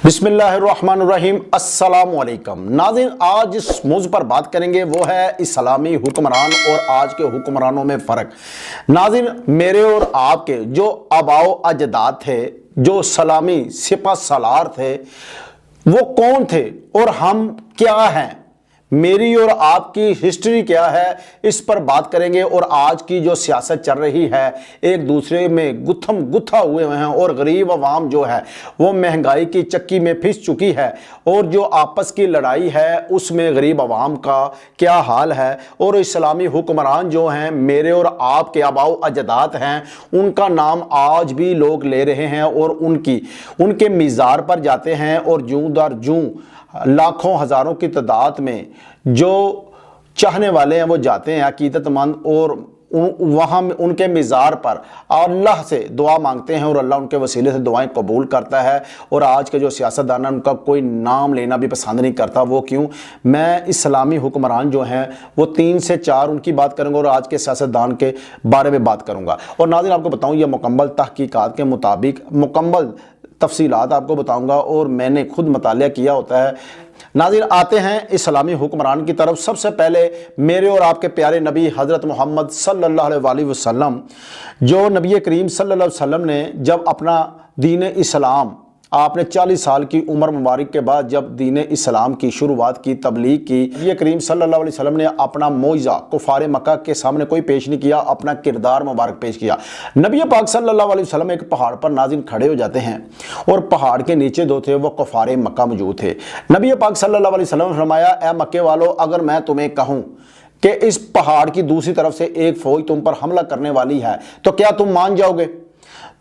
बिस्मिल्लाहिर्रहमानिर्रहीम अस्सलामुअलैकुम नाज़रीन, आज जिस मौजू पर बात करेंगे वो है इस्लामी हुक्मरान और आज के हुक्मरानों में फ़र्क। नाज़रीन, मेरे और आपके जो आबाओ अजदाद थे, जो सलामी सिपह सलार थे, वो कौन थे और हम क्या हैं, मेरी और आपकी हिस्ट्री क्या है, इस पर बात करेंगे। और आज की जो सियासत चल रही है, एक दूसरे में गुत्थम गुत्था हुए हैं और गरीब अवाम जो है वो महंगाई की चक्की में फिस चुकी है। और जो आपस की लड़ाई है उसमें गरीब अवाम का क्या हाल है। और इस्लामी हुक्मरान जो हैं, मेरे और आपके आबाओ अजदाद हैं, उनका नाम आज भी लोग ले रहे हैं और उनके मीज़ार पर जाते हैं और जूं दर जूं लाखों हज़ारों की तादाद में जो चाहने वाले हैं वो जाते हैं अकीदतमंद, और वहाँ उनके मिज़ार पर अल्लाह से दुआ मांगते हैं और अल्लाह उनके वसीले से दुआएं कबूल करता है। और आज के जो सियासतदान हैं उनका कोई नाम लेना भी पसंद नहीं करता। वो क्यों? मैं इस्लामी हुक्मरान जो हैं वो 3 से 4 उनकी बात करूँगा और आज के सियासतदान के बारे में बात करूँगा। और नाज़रीन, आपको बताऊँ, ये मुकम्मल तहकीकात के मुताबिक मुकम्मल तफसीलात आपको बताऊंगा और मैंने खुद मुतालिया किया होता है। नाज़रीन, आते हैं इस्लामी हुक्मरान की तरफ। सबसे पहले मेरे और आपके प्यारे नबी हज़रत मोहम्मद सल्लल्लाहु अलैहि वसल्लम, जो नबी करीम सल्लल्लाहु अलैहि वसल्लम ने जब अपना दीन इस्लाम, आपने 40 साल की उम्र मुबारक के बाद जब दीन इस्लाम की शुरुआत की, तबलीग की, नबी करीम सल्लल्लाहु अलैहि वसल्लम ने अपना मौइज़ा कुफ़ार मक्का के सामने कोई पेश नहीं किया, अपना किरदार मुबारक पेश किया। नबी पाक सल्लल्लाहु अलैहि वसल्लम एक पहाड़ पर नाज़रीन खड़े हो जाते हैं और पहाड़ के नीचे दो थे वो कुफ़ार मक्का मौजूद थे। नबी पाक सल्लल्लाहु अलैहि वसल्लम ने फरमाया, ए मक्के वालों, अगर मैं तुम्हें कहूँ कि इस पहाड़ की दूसरी तरफ से एक फ़ौज तुम पर हमला करने वाली है तो क्या तुम मान जाओगे?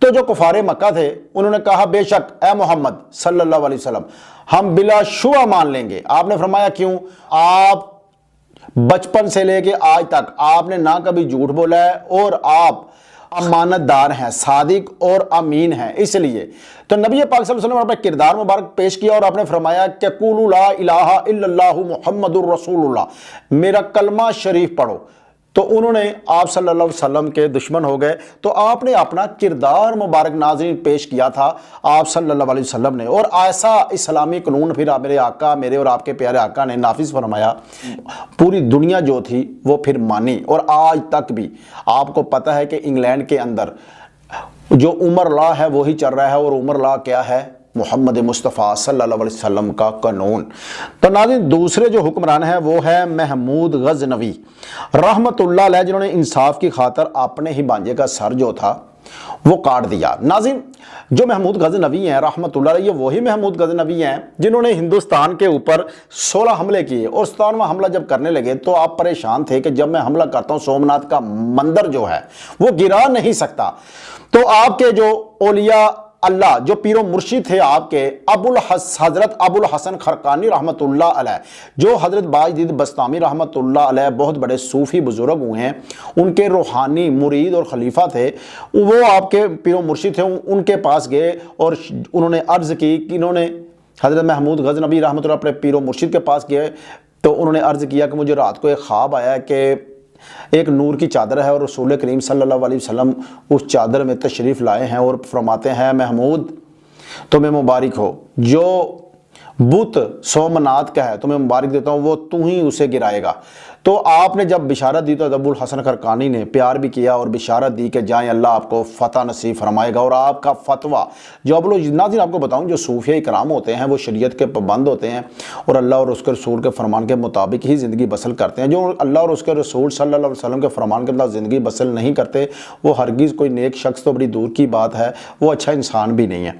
तो जो कुफारे मक्का थे उन्होंने कहा, बेशक ए मोहम्मद सल्लल्लाहु अलैहि वसल्लम, हम बिलाशुबा मान लेंगे। आपने फरमाया, क्यों? आप बचपन से लेके आज तक आपने ना कभी झूठ बोला है और आप अमानतदार हैं, सादिक और अमीन हैं, इसलिए। तो नबी पाक सल्लल्लाहु अलैहि वसल्लम ने अपना किरदार मुबारक पेश किया और आपने फरमाया कि कुलू ला इलाहा इल्लल्लाहु मुहम्मदुर रसूलुल्लाह, मेरा कलमा शरीफ पढ़ो। तो उन्होंने आप सल्लल्लाहु अलैहि वसल्लम के दुश्मन हो गए। तो आपने अपना किरदार मुबारक नाज़रीन पेश किया था आप सल्लल्लाहु अलैहि वसल्लम ने, और ऐसा इस्लामी कानून फिर मेरे आका, मेरे और आपके प्यारे आका ने नाफिज फरमाया। पूरी दुनिया जो थी वो फिर मानी। और आज तक भी आपको पता है कि इंग्लैंड के अंदर जो उमर लॉ है वही चल रहा है, और उमर लॉ क्या है? मोहम्मद मुस्तफ़ा सल्लल्लाहु अलैहि वसल्लम का कानून। तो नाज़रीन, दूसरे जो हुक्मरान है वो है महमूद गज़नवी रहमतुल्लाह अलैह, जिन्होंने इंसाफ की खातर अपने ही भांजे का सर जो था वो काट दिया। नाज़रीन, जो महमूद गज़नवी हैं रहमतुल्लाह अलैह, ये वही महमूद गज़नवी हैं जिन्होंने हिंदुस्तान के ऊपर 16 हमले किए, और 17वां हमला जब करने लगे तो आप परेशान थे कि जब मैं हमला करता हूँ सोमनाथ का मंदिर जो है वो गिरा नहीं सकता। तो आपके जो औलिया अल्लाह, जो पीरो मुर्शिद थे आपके हजरत अबुल हसन खरकानी रहमतुल्लाह अलैह, जो हजरत बाजदीद बस्तामी रहमतुल्लाह अलैह बहुत बड़े सूफ़ी बुजुर्ग हुए हैं, उनके रूहानी मुरीद और खलीफा थे, वो आपके पीरो मुर्शिद थे। उनके पास गए और उन्होंने अर्ज़ की कि इन्होंने हजरत महमूद गज़नवी रहमतुल्लाह अपने पीरो मुर्शिद के पास गए तो उन्होंने अर्ज़ किया कि मुझे रात को एक ख्वाब आया कि एक नूर की चादर है और रसूल करीम सल्लल्लाहु अलैहि वसल्लम उस चादर में तशरीफ़ लाए हैं और फरमाते हैं, महमूद तुम्हें मुबारक हो, जो बुत सोमनाथ का है तुम्हें मुबारक देता हूँ, वो तू ही उसे गिराएगा। तो आपने जब बिशारत दी तो अबुल हसन खरकानी ने प्यार भी किया और बिशारत दी कि जाएं, अल्लाह आपको फ़तह नसीब फरमाएगा। और आपका फतवा जो नाज़रीन आपको बताऊं, जो सूफिया इकराम होते हैं वो शरीयत के पाबंद होते हैं और अल्लाह और उसके रसूल के फरमान के मुताबिक ही ज़िंदगी बसर करते हैं। जो अल्लाह और उसके रसूल सल्लल्लाहु अलैहि वसल्लम के फरमान के मुताबिक ज़िंदगी बसर नहीं करते, वो हरगिज़ कोई नेक शख्स तो बड़ी दूर की बात है, वो अच्छा इंसान भी नहीं है।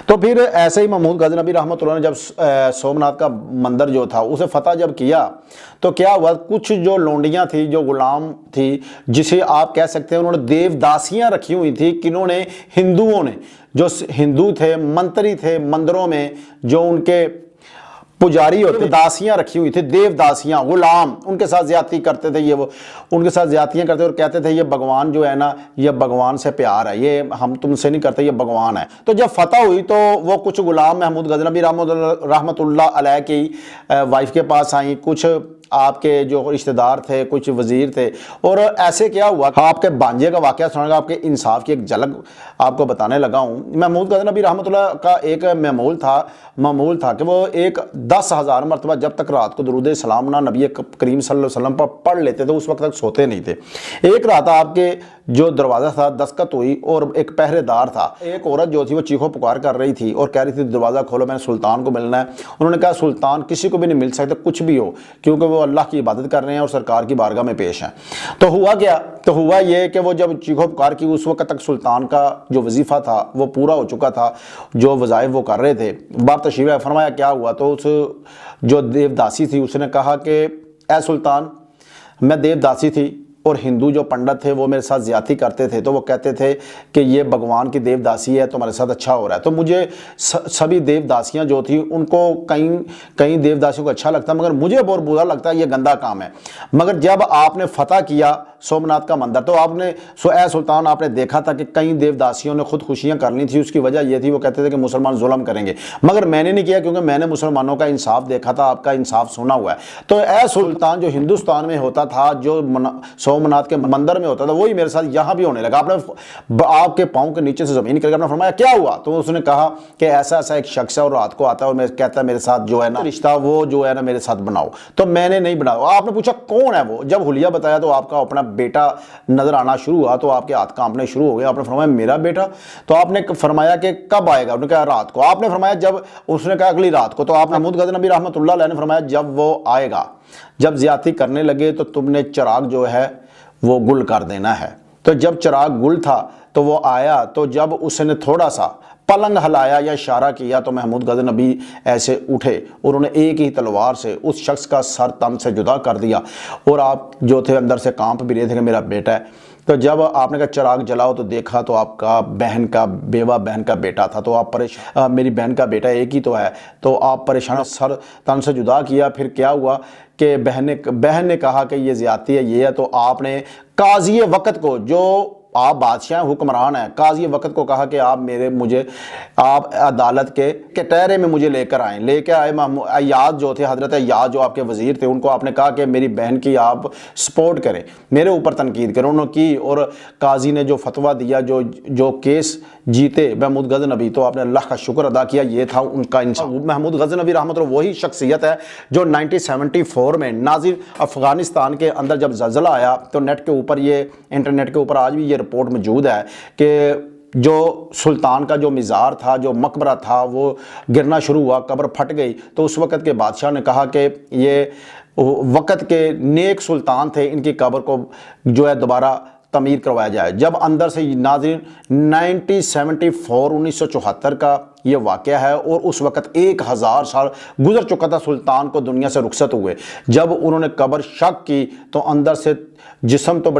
तो फिर ऐसे ही महमूद गज़नवी रहमतुल्लाह ने जब सोमनाथ का मंदिर जो था उसे फ़तह जब किया तो क्या हुआ, कुछ जो लोंडियां थी, जो गुलाम थी, जिसे आप कह सकते हैं उन्होंने देवदासियां रखी हुई थी, किन्होंने हिंदुओं ने, जो हिंदू थे, मंत्री थे मंदिरों में, जो उनके पुजारी होते, दासियां रखी हुई थी, देवदासियां, गुलाम, उनके साथ ज्यादती करते थे। ये वो उनके साथ ज्यादतियां करते और कहते थे ये भगवान जो है ना, ये भगवान से प्यार है, ये हम तुमसे नहीं करते, ये भगवान है। तो जब फतह हुई तो वो कुछ गुलाम महमूद गज़नवी रहमतुल्लाह अलैह की वाइफ के पास आई, कुछ आपके जो रिश्तेदार थे, कुछ वजीर थे। और ऐसे क्या हुआ, आपके भांजे का वाकया सुनाऊंगा, आपके इंसाफ की एक झलक आपको बताने लगा हूँ। महमूद गजनबी रहमतुल्लाह का एक मामूल था कि वो एक 10,000 मरतबा जब तक रात को दुरूद सलाम ना नबी करीम सल्लल्लाहु अलैहि वसल्लम पर पढ़ लेते थे, उस वक्त तक सोते नहीं थे। एक रात आपके जो दरवाज़ा था दस्तक हुई और एक पहरेदार था। एक औरत जो थी वो चीखो पुकार कर रही थी और कह रही थी दरवाज़ा खोलो, मैंने सुल्तान को मिलना है। उन्होंने कहा सुल्तान किसी को भी नहीं मिल सकता, कुछ भी हो, क्योंकि वो अल्लाह की इबादत कर रहे हैं और सरकार की बारगाह में पेश हैं। तो हुआ क्या, तो हुआ ये कि वो जब चीखो पुकार की, उस वक्त तक सुल्तान का जो वजीफ़ा था वो पूरा हो चुका था, जो वज़ाइफ वो कर रहे थे। बाप तशरीफ़ फरमाया क्या हुआ, तो उस जो देवदासी थी उसने कहा कि ए सुल्तान, मैं देवदासी थी और हिंदू जो पंडित थे वो मेरे साथ ज्यादती करते थे, तो वो कहते थे कि ये भगवान की देवदासी है, तुम्हारे साथ अच्छा हो रहा है। तो मुझे सभी देवदासियां जो थी उनको कई देवदासियों को अच्छा लगता, मगर मुझे बहुत बुरा लगता है, ये गंदा काम है। मगर जब आपने फतह किया सोमनाथ का मंदिर, तो आपने ए सुल्तान, आपने देखा था कि कई देवदासियों ने खुदकुशियां कर ली थी। उसकी वजह यह थी, वो कहते थे कि मुसलमान जुल्म करेंगे, मगर मैंने नहीं किया, क्योंकि मैंने मुसलमानों का इंसाफ देखा था, आपका इंसाफ सुना हुआ है। तो ए सुल्तान जो हिंदुस्तान में होता था, जो सोमनाथ के मंदिर में होता था, वही मेरे साथ यहां भी होने लगा। आपने आपके पांव के नीचे से जमीन निकल गई। आपने फरमाया क्या हुआ, तो उसने कहा कि ऐसा ऐसा एक शख्स है और रात को आता है और कहता है मेरे साथ जो है ना रिश्ता, वो जो है ना मेरे साथ बनाओ। तो मैंने नहीं बनाया। आपने पूछा कौन है वो, जब हुलिया बताया तो आपका अपना बेटा नजर आना शुरू हुआ, तो आपके हाथ कांपने शुरू हो गए। आपने फरमाया मेरा बेटा, तो आपने फरमाया कि कब आएगा, उन्होंने कहा रात को। आपने फरमाया जब, उसने कहा अगली रात को। तो आपने महमूद गजनबी रहमतुल्लाह अलैह ने फरमाया जब वो आएगा, जब ज्यादती करने लगे, तो तुमने चिराग जो है वो गुल कर देना है। तो जब चिराग गुल था तो वो आया, तो जब उसने थोड़ा सा पलंग हिलाया या इशारा किया, तो महमूद गजनबी ऐसे उठे और उन्होंने एक ही तलवार से उस शख्स का सर तन से जुदा कर दिया। और आप जो थे अंदर से कांप भी रहे थे कि मेरा बेटा है। तो जब आपने कहा चिराग जलाओ, तो देखा तो आपका बेवा बहन का बेटा था। तो आप परेशान, मेरी बहन का बेटा एक ही तो है, तो आप परेशान, सर तन से जुदा किया। फिर क्या हुआ कि बहन ने कहा कि ये ज्यादती है, ये है। तो आपने काजी वक्त को, जो आप बादशाह हुक्मरान हैं, काजी वक्त को कहा कि आप अदालत के कटहरे में मुझे लेकर आए। अय्याज जो थे, हजरत अय्याज जो आपके वजीर थे, उनको आपने कहा कि मेरी बहन की आप सपोर्ट करें, मेरे ऊपर तनकीद करें। उन्होंने की और काजी ने जो फतवा दिया, जो केस जीते महमूद गजनबी, तो आपने अल्लाह का शुक्र अदा किया। ये था उनका इंसाफ। महमूद गजनबी रहमतुल्लाह वही शख्सियत है जो 1974 में नाजिर अफगानिस्तान के अंदर जब ज़ल्ज़ला आया, तो नेट के ऊपर, ये इंटरनेट के ऊपर आज भी ये रिपोर्ट मौजूद है कि जो सुल्तान का जो मिज़ार था, जो मकबरा था, वो गिरना शुरू हुआ, कब्र फट गई। तो उस वक़्त के बादशाह ने कहा कि ये वक़्त के नेक सुल्तान थे, इनकी कब्र को जो है दोबारा तमीर करवाया जाए। जब अंदर से नाज़रीन 1974 का ये वाक़या है, और उस वक़्त 1000 साल गुजर चुका था सुल्तान को दुनिया से रुखसत हुए। जब उन्होंने कब्र शक की, तो अंदर से जिस्म तो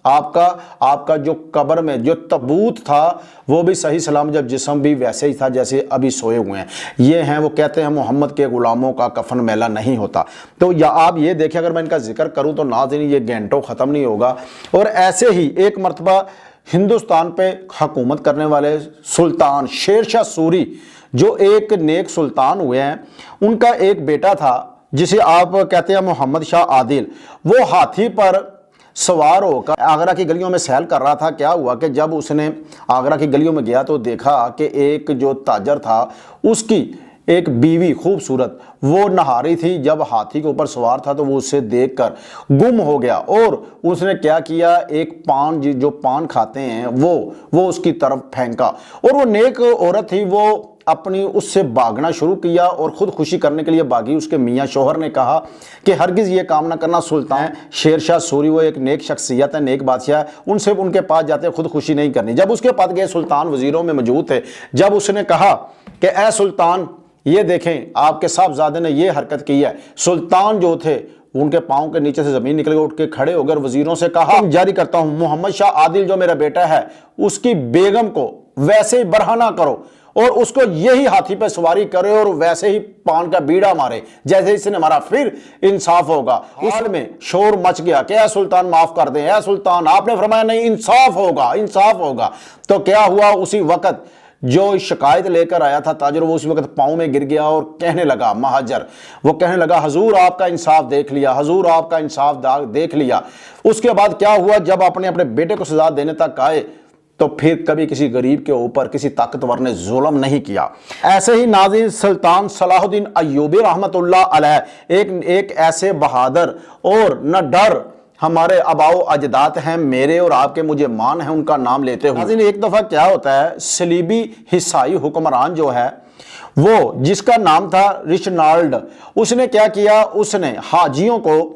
आपका जो कब्र में जो तबूत था वो भी सही सलाम, जब जिस्म भी वैसे ही था जैसे अभी सोए हुए हैं। ये हैं, वो कहते हैं मोहम्मद के गुलामों का कफन मैला नहीं होता। तो या आप ये देखें, अगर मैं इनका जिक्र करूं तो नाज़रीन ये घंटों ख़त्म नहीं होगा। और ऐसे ही एक मरतबा हिंदुस्तान पे हुकूमत करने वाले सुल्तान शेरशाह सूरी, जो एक नेक सुल्तान हुए हैं, उनका एक बेटा था जिसे आप कहते हैं मोहम्मद शाह आदिल। वो हाथी पर सवार होकर आगरा की गलियों में सैल कर रहा था। क्या हुआ कि जब उसने आगरा की गलियों में गया, तो देखा कि एक जो ताजर था, उसकी एक बीवी खूबसूरत, वो नहा रही थी। जब हाथी के ऊपर सवार था, तो वो उसे देखकर गुम हो गया। और उसने क्या किया, एक पान, जो पान खाते हैं, वो उसकी तरफ फेंका। और वो नेक औरत थी, वो अपनी उससे भागना शुरू किया और खुदकुशी करने के लिए भागी। उसके मियाँ शोहर ने कहा कि हरगिज़ ये काम ना करना, सुल्तान शेरशाह सूरी वो एक नेक शख्सियत है, नेक बादशाह है, उनसे उनके पास जाते खुदकुशी नहीं करनी। जब उसके पास गए, सुल्तान वजीरों में मौजूद थे। जब उसने कहा कि ए सुल्तान, ये देखें आपके साहबजादे ने ये हरकत की है, सुल्तान जो थे उनके पाँव के नीचे से जमीन निकल गई, उठ के खड़े हो गए, वजीरों से कहा जारी करता हूं, मोहम्मद शाह आदिल जो मेरा बेटा है, उसकी बेगम को वैसे ही बरहना करो और उसको यही हाथी पे सवारी करे और वैसे ही पान का बीड़ा मारे जैसे इसने मारा, फिर इंसाफ होगा। उस में शोर मच गया कि ए सुल्तान माफ कर दें, ए सुल्तान। आपने फरमाया नहीं, इंसाफ होगा, इंसाफ होगा। तो क्या हुआ, उसी वक्त जो शिकायत लेकर आया था ताजर, वो उस वक्त पाँव में गिर गया और कहने लगा, महाजर वो कहने लगा, हजूर आपका इंसाफ देख लिया, हजूर आपका इंसाफ देख लिया। उसके बाद क्या हुआ, जब अपने अपने बेटे को सजा देने तक आए तो फिर कभी किसी गरीब के ऊपर किसी ताकतवर ने जुल्म नहीं किया। ऐसे ही नाज़रीन सुल्तान सलाहुद्दीन अय्यूबी रहमतुल्लाह अलैह एक ऐसे बहादुर और न डर हमारे अबाओ अजदाद हैं, मेरे और आपके, मुझे मान है उनका नाम लेते हुए। नाज़रीन एक दफ़ा क्या होता है, सलीबी हिस्साई हुक्मरान जो है वो, जिसका नाम था रिचनाल्ड, उसने क्या किया, उसने हाजियों को,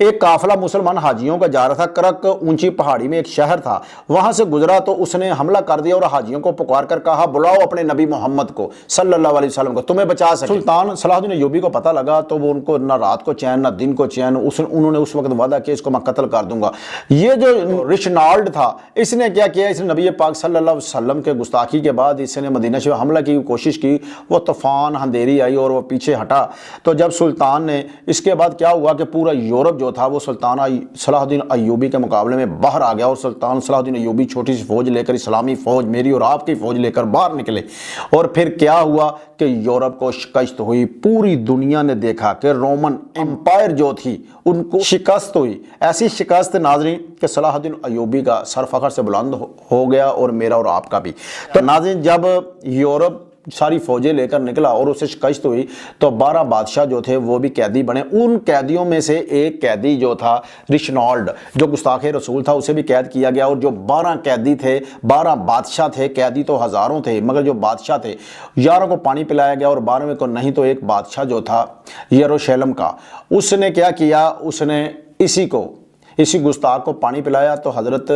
एक काफिला मुसलमान हाजियों का जा रहा था, करक ऊंची पहाड़ी में एक शहर था, वहां से गुजरा तो उसने हमला कर दिया और हाजियों को पुकार कर कहा, बुलाओ अपने नबी मोहम्मद को सल्लल्लाहु अलैहि वसल्लम को, तुम्हें बचा सके। सुल्तान सलाहुद्दीन अय्यूबी को पता लगा तो वो उनको ना रात को चैन ना दिन को चैन, उन्होंने उस वक्त वादा किया इसको मैं कत्ल कर दूंगा। ये जो रिचनाल्ड था इसने क्या किया, इसने नबी पाक सल्लल्लाहु अलैहि वसल्लम के गुस्ताखी के बाद इसने मदीना शरीफ हमला की कोशिश की, वो तूफान अंधेरी आई और वो पीछे हटा। तो जब सुल्तान ने, इसके बाद क्या हुआ कि पूरा यूरोप जो था वो सुल्तान सलाहुद्दीन अय्यूबी के मुकाबले में बाहर आ गया और सुल्तान सलाहुद्दीन अय्यूबी छोटी सी फौज लेकर, इस्लामी फौज मेरी और आपकी फौज लेकर बाहर निकले। और फिर क्या हुआ कि यूरोप को शिकस्त हुई, पूरी दुनिया ने देखा कि रोमन एम्पायर जो थी उनको शिकस्त हुई। ऐसी शिकस्त नाज़रीन कि सलाहुद्दीन अय्यूबी का सर फखर से बुलंद हो गया और मेरा और आपका भी। तो नाज़रीन जब यूरोप सारी फौजें लेकर निकला और उसे शिकस्त हुई तो 12 बादशाह जो थे वो भी कैदी बने। उन कैदियों में से एक कैदी जो था रिचनाल्ड, जो गुस्ताखे रसूल था, उसे भी कैद किया गया। और जो 12 कैदी थे, 12 बादशाह थे, कैदी तो हज़ारों थे मगर जो बादशाह थे 11 को पानी पिलाया गया और 12वें को नहीं। तो एक बादशाह जो था यरूशलेम का, उसने क्या किया, उसने इसी गुस्ताख को पानी पिलाया। तो हज़रत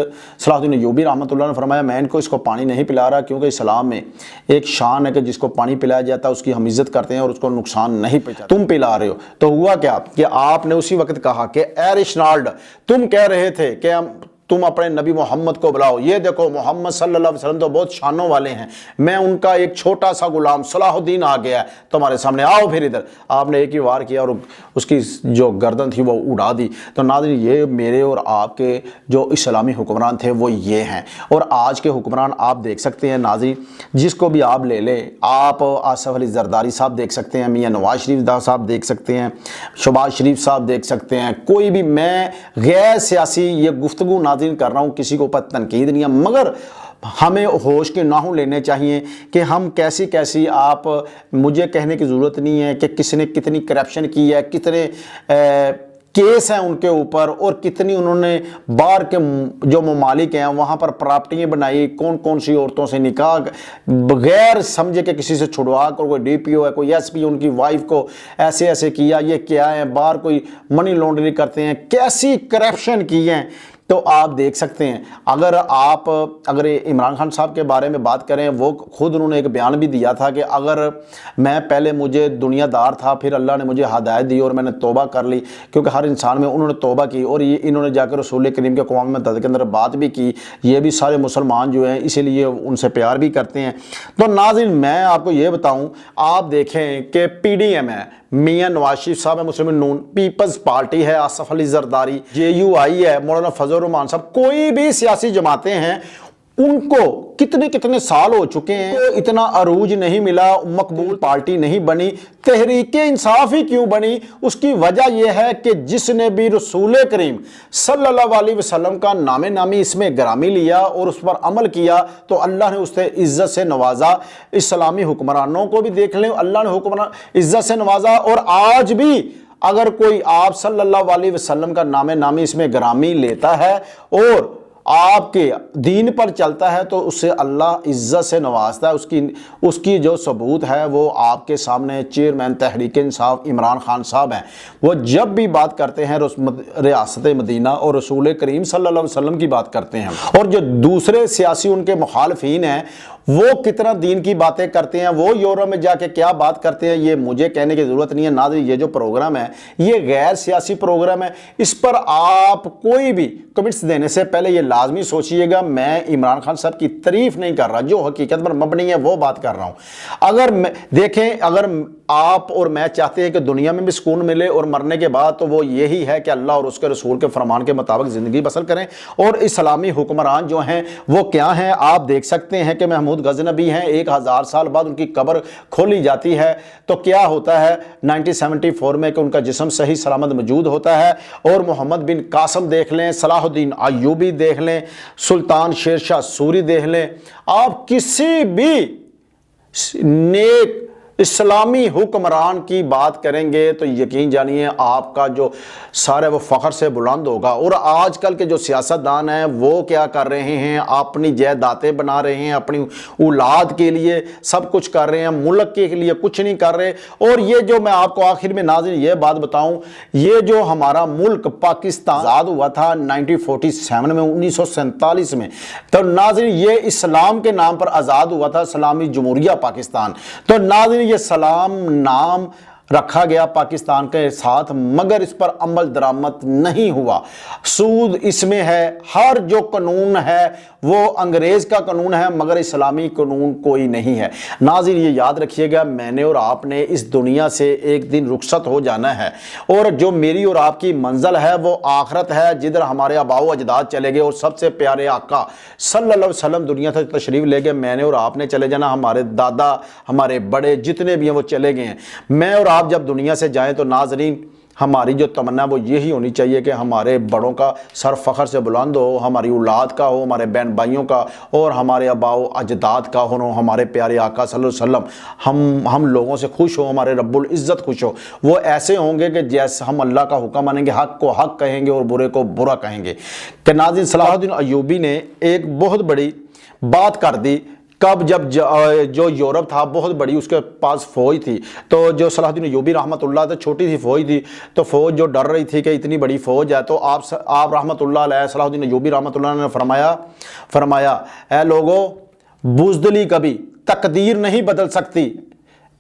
सलाहुद्दीन अय्यूबी रहमतुल्लाह ने फरमाया, मैं इनको इसको पानी नहीं पिला रहा, क्योंकि इस्लाम में एक शान है कि जिसको पानी पिलाया जाता है उसकी हम इज्जत करते हैं और उसको नुकसान नहीं पहुंचाते। तुम पिला रहे हो। तो हुआ क्या कि आपने उसी वक्त कहा कि ए रिचनाल्ड, तुम कह रहे थे कि तुम अपने नबी मोहम्मद को बुलाओ, ये देखो मोहम्मद सल्लल्लाहु अलैहि वसल्लम तो बहुत शानों वाले हैं, मैं उनका एक छोटा सा गुलाम सलाहुद्दीन आ गया है तुम्हारे सामने, आओ फिर इधर। आपने एक ही वार किया और उसकी जो गर्दन थी वो उड़ा दी। तो नाज़रीन ये मेरे और आपके जो इस्लामी हुक्मरान थे वो ये हैं। और आज के हुक्मरान आप देख सकते हैं नाज़रीन, जिसको भी आप ले लें, आप आसफ अली जरदारी साहब देख सकते हैं, मियाँ नवाज शरीफ साहब देख सकते हैं, शहबाज शरीफ साहब देख सकते हैं, कोई भी, मैं गैर सियासी ये गुफ्तगू कर रहा हूं, किसी को ऊपर तनकीद नहीं है, मगर हमें होश के नाहू लेने चाहिए कि हम कैसी आप, मुझे कहने की ज़रूरत नहीं है कि किसने कितनी करप्शन की है, कितने केस हैं उनके ऊपर और कितनी उन्होंने बाहर के जो ममालिक हैं वहाँ पर प्रॉपर्टियाँ बनाई, कौन कौन सी औरतों से निकाह बगैर समझे कि किसी से छुड़वा कर, कोई DPO है, कोई SP, उनकी वाइफ को ऐसे किया, ये क्या है, बाहर कोई मनी लॉन्ड्रिंग करते हैं, कैसी करप्शन की है। तो आप देख सकते हैं। अगर इमरान खान साहब के बारे में बात करें, वो खुद उन्होंने एक बयान भी दिया था कि अगर मैं पहले मुझे दुनियादार था, फिर अल्लाह ने मुझे हदायत दी और मैंने तौबा कर ली, क्योंकि हर इंसान में उन्होंने तौबा की। और ये इन्होंने जाकर रसूल करीम के क़ौम में के अंदर बात भी की, ये भी सारे मुसलमान जो हैं इसीलिए उनसे प्यार भी करते हैं। तो नाज़रीन मैं आपको ये बताऊँ, आप देखें कि PDM है, मियाँ नवाज शरीफ साहब है, मुस्लिम नून, पीपल्स पार्टी है, आसफ अली जरदारी, JUI है, मौलाना फजल रहमान साहब, कोई भी सियासी जमातें हैं, उनको कितने साल हो चुके हैं, तो इतना अरूज नहीं मिला, मकबूल पार्टी नहीं बनी। तहरीके इंसाफ ही क्यों बनी? उसकी वजह यह है कि जिसने भी रसूल करीम सल्लल्लाहु अलैहि वसल्लम का नामे नामी इसमें ग्रामी लिया और उस पर अमल किया तो अल्लाह ने उससे इज्जत से नवाजा। इस्लामी हुक्मरानों को भी देख लें, अल्लाह ने हुक्मरान इज्जत से नवाजा। और आज भी अगर कोई आप सल्लल्लाहु अलैहि वसल्लम का नामे नामी इसमें ग्रामी लेता है और आपके दीन पर चलता है तो उससे अल्लाह इज्जत से नवाजता है। उसकी जो सबूत है वो आपके सामने चेयरमैन तहरीक इंसाफ इमरान खान साहब हैं। वो जब भी बात करते हैं रियासत मदीना और रसूल करीम सल्लल्लाहु अलैहि वसल्लम की बात करते हैं, और जो दूसरे सियासी उनके मुखालफीन हैं वो कितना दीन की बातें करते हैं, वो यूरोप में जाके क्या बात करते हैं, ये मुझे कहने की ज़रूरत नहीं है। नाज़रीन ये जो प्रोग्राम है ये गैर सियासी प्रोग्राम है, इस पर आप कोई भी कमेंट्स देने से पहले ये लाजमी सोचिएगा, मैं इमरान खान साहब की तारीफ नहीं कर रहा, जो हकीकत पर मबनी है वो बात कर रहा हूँ। अगर देखें, अगर आप और मैं चाहते हैं कि दुनिया में भी सुकून मिले और मरने के बाद, तो वो यही है कि अल्लाह और उसके रसूल के फरमान के मुताबिक ज़िंदगी बसर करें। और इस्लामी हुक्मरान जो हैं वो क्या हैं, आप देख सकते हैं कि महमूद गजनबी हैं, 1000 साल बाद उनकी कब्र खोली जाती है तो क्या होता है 1974 में कि उनका जिस्म सही सलामत मौजूद होता है। और मोहम्मद बिन कासम देख लें, सलाहुद्दीन अय्यूबी देख लें, सुल्तान शेरशाह सूरी देख लें, आप किसी भी नेक इस्लामी हुक्मरान की बात करेंगे तो यकीन जानिए आपका जो सारे वो फ़ख्र से बुलंद होगा। और आजकल के जो सियासतदान हैं वो क्या कर रहे हैं, अपनी जायदादें बना रहे हैं, अपनी औलाद के लिए सब कुछ कर रहे हैं, मुल्क के लिए कुछ नहीं कर रहे। और ये जो मैं आपको आखिर में नाज़रीन ये बात बताऊं, ये जो हमारा मुल्क पाकिस्तान आज़ाद हुआ था 1947 में, 1947 में, तो नाज़रीन ये इस्लाम के नाम पर आज़ाद हुआ था, इस्लामी जमहूरिया पाकिस्तान। तो नाज़रीन ये सलाम नाम रखा गया पाकिस्तान के साथ, मगर इस पर अमल दरामद नहीं हुआ। सूद इसमें है, हर जो कानून है वो अंग्रेज का कानून है, मगर इस्लामी कानून कोई नहीं है। नाज़रीन ये याद रखिएगा, मैंने और आपने इस दुनिया से एक दिन रुखसत हो जाना है, और जो मेरी और आपकी मंजिल है वो आखरत है, जिधर हमारे आबाओ अजदाद चले गए और सबसे प्यारे आका सल्लल्लाहु अलैहि वसल्लम दुनिया तक तशरीफ ले गए। मैंने और आपने चले जाना, हमारे दादा हमारे बड़े जितने भी हैं वो चले गए हैं। मैं और आप जब दुनिया से जाएं तो नाज़रीन हमारी जो तमन्ना वो यही होनी चाहिए कि हमारे बड़ों का सर फ़ख्र से बुलंद हो, हमारी औलाद का हो, हमारे बहन भाइयों का और हमारे आबाओ अजदाद का हो, हमारे प्यारे आका सल्लल्लाहु अलैहि वसल्लम हम लोगों से खुश हो, हमारे रब्बुल इज़्ज़त खुश हो। वो ऐसे होंगे कि जैसे हम अल्लाह का हुक्म मानेंगे, हक़ को हक़ कहेंगे और बुरे को बुरा कहेंगे। कि नाज़रीन सलाहुद्दीन अय्यूबी ने एक बहुत बड़ी बात कर दी, कब जब जो यूरोप था बहुत बड़ी उसके पास फ़ौज थी, तो जो सलाहुद्दीन अय्यूबी रहमतुल्लाह तो छोटी सी फ़ौज थी, तो फ़ौज जो डर रही थी कि इतनी बड़ी फ़ौज है, तो आप रहमतुल्लाह अलैह सलाहुद्दीन अय्यूबी रहमतुल्लाह ने फरमाया ऐ लोगो, बुज़दिली कभी तकदीर नहीं बदल सकती।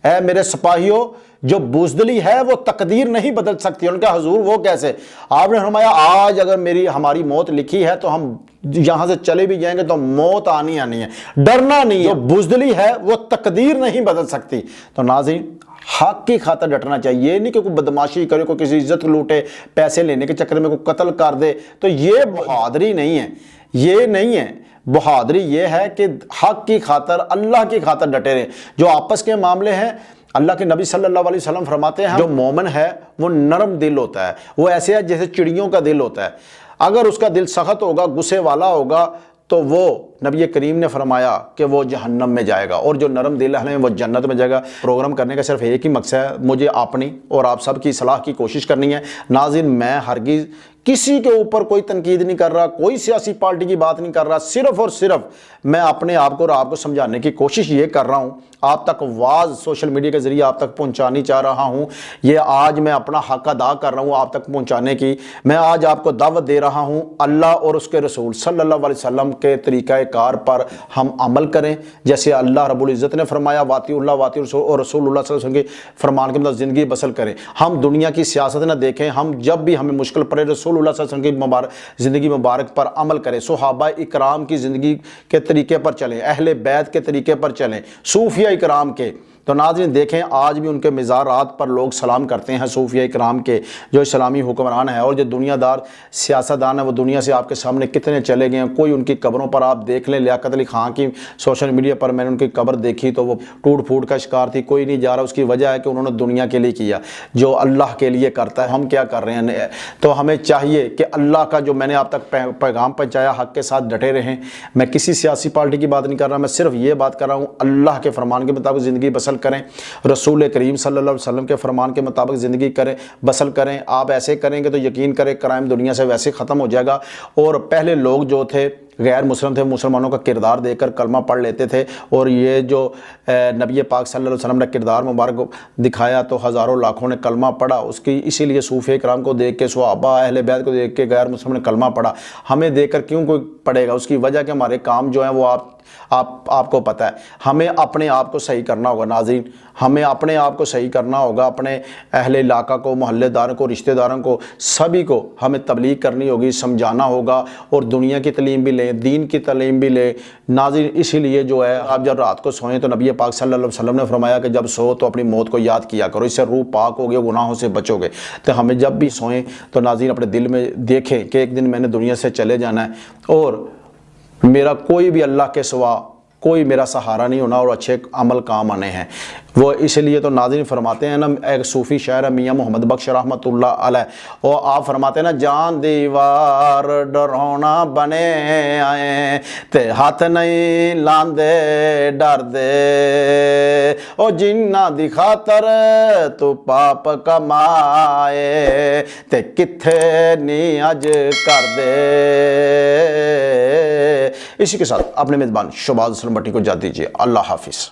ऐ मेरे सिपाहियों, जो बुज़दिली है वो तकदीर नहीं बदल सकती। उनका हुजूर वो कैसे? आपने फरमाया आज अगर हमारी मौत लिखी है तो हम यहां से चले भी जाएंगे तो मौत आनी है, डरना नहीं है। जो बुज़दिली है वो तकदीर नहीं बदल सकती। तो नाज़रीन हक की खातर डटना चाहिए, ये नहीं कि कोई बदमाशी करे, कोई किसी इज्जत लूटे, पैसे लेने के चक्कर में कोई कत्ल कर दे, तो ये बहादुरी नहीं है, ये नहीं है। बहादुरी ये है कि हक की खातर, अल्लाह की खातर डटे रहे। जो आपस के मामले हैं, अल्लाह के नबी सल्लल्लाहु अलैहि वसल्लम फरमाते हैं जो मोमिन है वो नरम दिल होता है, वो ऐसे है जैसे चिड़ियों का दिल होता है। अगर उसका दिल सख्त होगा, गुस्से वाला होगा, तो वो नबी करीम ने फरमाया कि वो जहन्नम में जाएगा, और जो नरम दिल है वो जन्नत में जाएगा। प्रोग्राम करने का सिर्फ एक ही मकसद है, मुझे अपनी और आप सब की सलाह की कोशिश करनी है। नाज़रीन मैं हरगिज़ किसी के ऊपर कोई तनकीद नहीं कर रहा, कोई सियासी पार्टी की बात नहीं कर रहा, सिर्फ और सिर्फ मैं अपने आप को और आपको समझाने की कोशिश ये कर रहा हूँ, आप तक वाज सोशल मीडिया के ज़रिए आप तक पहुँचानी चाह रहा हूँ। ये आज मैं अपना हक अदा कर रहा हूँ आप तक पहुँचाने की। मैं आज आपको दावत दे रहा हूँ अल्लाह और उसके रसूल सल्लल्लाहु अलैहि वसल्लम के तरीक़ाकार पर हम अमल करें, जैसे अल्लाह रब्बुल इज़्ज़त ने फरमाया वातिउल्लाह वातिउर रसूल और रसूलुल्लाह सल्लल्लाहु अलैहि वसल्लम के फरमान के मतलब ज़िंदगी बसर करें। हम दुनिया की सियासत न देखें, हम जब भी हमें मुश्किल पड़े रसूलुल्लाह सल्लल्लाहु अलैहि वसल्लम की ज़िंदगी मुबारक पर अमल करें, सहाबा इकराम की ज़िंदगी के तरीके पर चलें, अहले बैत के तरीके पर चलें, सूफिया इकराम के। तो नाज़रीन देखें आज भी उनके मज़ारात पर लोग सलाम करते हैं, सूफिया इकराम के जो इस्लामी हुक्मरान है। और जो दुनियादार सियासतदान है वो दुनिया से आपके सामने कितने चले गए हैं, कोई उनकी कब्रों पर आप देख लें। लियाकत अली खां की सोशल मीडिया पर मैंने उनकी कब्र देखी तो वो टूट फूट का शिकार थी, कोई नहीं जा रहा। उसकी वजह है कि उन्होंने दुनिया के लिए किया जो अल्लाह के लिए करता है, हम क्या कर रहे हैं। तो हमें चाहिए कि अल्लाह का जो मैंने आप तक पैगाम पहुँचाया हक़ के साथ डटे रहें। मैं किसी सियासी पार्टी की बात नहीं कर रहा, मैं सिर्फ ये बात कर रहा हूँ अल्लाह के फरमान के मुताबिक ज़िंदगी बसर करें, रसूल करीम सल्लल्लाहु अलैहि वसल्लम के फरमान के मुताबिक ज़िंदगी करें, बसर करें। आप ऐसे करेंगे तो यकीन करें क्राइम दुनिया से वैसे ख़त्म हो जाएगा। और पहले लोग जो थे गैर मुस्लिम थे मुसलमानों का किरदार देखकर कलमा पढ़ लेते थे। और ये जो नबी पाक सल्लल्लाहु अलैहि वसल्लम ने किरदार मुबारक दिखाया तो हज़ारों लाखों ने कलमा पढ़ा उसकी, इसीलिए सूफ़ी किराम को देख के, सहाबा अहले बैत को देख के गैर मुस्लिम ने कलमा पढ़ा। हमें देखकर क्यों कोई पढ़ेगा? उसकी वजह कि हमारे काम जो हैं वो आपको पता है। हमें अपने आप को सही करना होगा नाज़रीन, हमें अपने आप को सही करना होगा। अपने अहले इलाका को, मोहल्लेदारों को, रिश्तेदारों को, सभी को हमें तबलीग करनी होगी, समझाना होगा और दुनिया की तालीम भी लें, दीन की तालीम भी लें नाज़रीन। इसीलिए जो है आप जब रात को सोएं तो नबी पाक सल्लल्लाहु अलैहि वसल्लम ने फरमाया कि जब सो तो अपनी मौत को याद किया करो, इससे रूह पाक होगी, गुनाहों से बचोगे। तो हमें जब भी सोएं तो नाज़रीन अपने दिल में देखें कि एक दिन मैंने दुनिया से चले जाना है और मेरा कोई भी अल्लाह के सिवा कोई मेरा सहारा नहीं होना और अच्छे अमल काम आने हैं। वो इसलिए तो नाज़रीन फरमाते हैं ना, एक सूफ़ी शायर है मियाँ मोहम्मद बख्श रहमतुल्लाह अलैह, और आप फरमाते हैं ना, जान दीवार डरौना बने आए ते हाथ नहीं लांदे डर दे, ओ जिन्ना दी खातर तू पाप कमाए ते किथे नी अज कर दे। इसी के साथ अपने मेज़बान शहबाज असलम भट्टी को इजाज़त दीजिए। अल्लाह हाफिज़।